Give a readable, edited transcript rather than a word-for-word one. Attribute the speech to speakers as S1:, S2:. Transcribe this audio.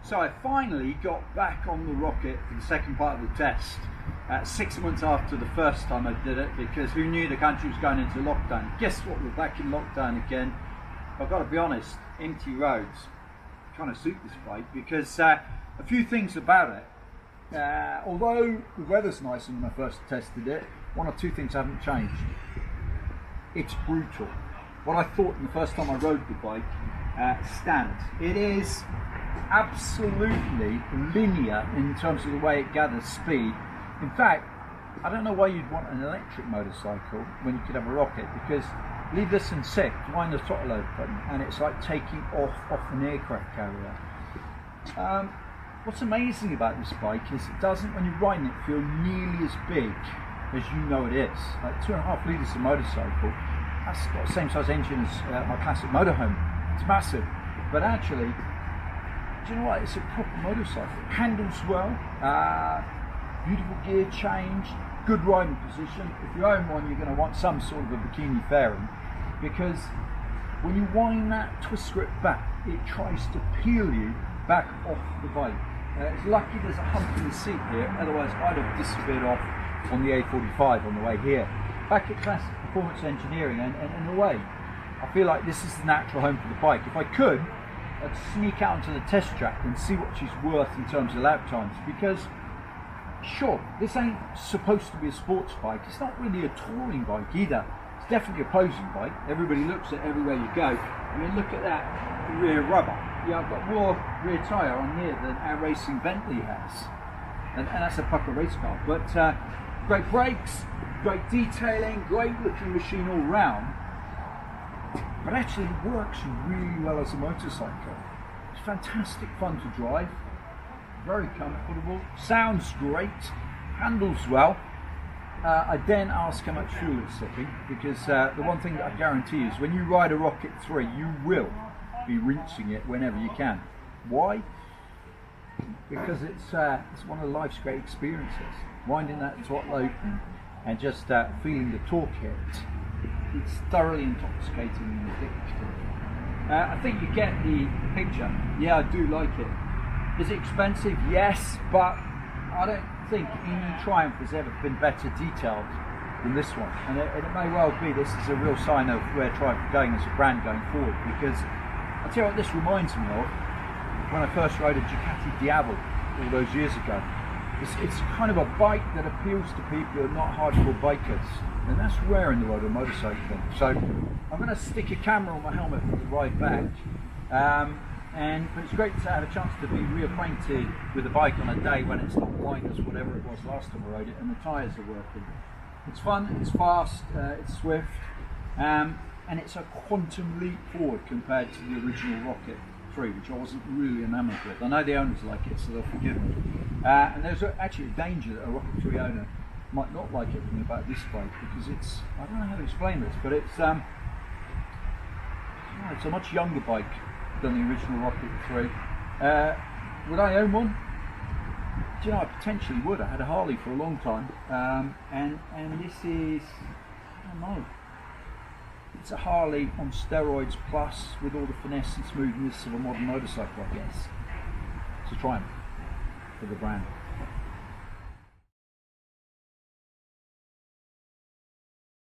S1: So I finally got back on the Rocket for the second part of the test 6 months after the first time I did it, because who knew the country was going into lockdown? Guess what, we're back in lockdown again. I've got to be honest, empty roads kind of suit this bike, because a few things about it. Although the weather's nicer than when I first tested it, one or two things haven't changed. It's brutal. What I thought the first time I rode the bike stands. It is absolutely linear in terms of the way it gathers speed. In fact, I don't know why you'd want an electric motorcycle when you could have a Rocket, because leave this in sec, wind the throttle open, and it's like taking off an aircraft carrier. What's amazing about this bike is it doesn't, when you're riding it, feel nearly as big as you know it is. Like 2.5 litres of motorcycle, that's got the same size engine as my classic motorhome. It's massive, but actually, do you know what? It's a proper motorcycle. Handles well, beautiful gear change, good riding position. If you own one, you're going to want some sort of a bikini fairing, because when you wind that twist grip back, it tries to peel you back off the bike. It's lucky there's a hump in the seat here, otherwise I'd have disappeared off on the A45 on the way here. Back at Classic Performance Engineering, and in a way, I feel like this is the natural home for the bike. If I could, I'd sneak out onto the test track and see what she's worth in terms of lap times, because sure, this ain't supposed to be a sports bike. It's not really a touring bike either. It's definitely a posing bike. Everybody looks at it everywhere you go. I mean, look at that rear rubber. Yeah, I've got more rear tyre on here than our racing Bentley has. And that's a proper race car. But great brakes, great detailing, great looking machine all round. But actually it works really well as a motorcycle. It's fantastic fun to drive. Very comfortable, sounds great, handles well. I then ask how much fuel it's sipping, because the one thing that I guarantee is when you ride a Rocket 3, you will be rinsing it whenever you can. Why? Because it's one of life's great experiences. Winding that throttle open and just feeling the torque hit. It's thoroughly intoxicating and addictive. I think you get the picture. Yeah, I do like it. Is it expensive? Yes, but I don't think any Triumph has ever been better detailed than this one. And it may well be this is a real sign of where Triumph are going as a brand going forward, because I'll tell you what this reminds me of when I first rode a Ducati Diavol all those years ago. It's kind of a bike that appeals to people who are not hardcore bikers, and that's rare in the world of motorcycling. So I'm going to stick a camera on my helmet for the ride back. But it's great to have a chance to be reacquainted with the bike on a day when it's not white as whatever it was last time I rode it, and the tyres are working. It's fun, it's fast, it's swift, and it's a quantum leap forward compared to the original Rocket 3, which I wasn't really enamoured with. I know the owners like it, so they'll forgive me. And there's actually a danger that a Rocket 3 owner might not like everything about this bike, because it's, I don't know how to explain this, but it's a much younger bike than the original Rocket 3. Would I own one? Do you know, I potentially would. I had a Harley for a long time, and this is, I don't know, it's a Harley on steroids plus with all the finesse and smoothness of a modern motorcycle, I guess. It's a triumph for the brand.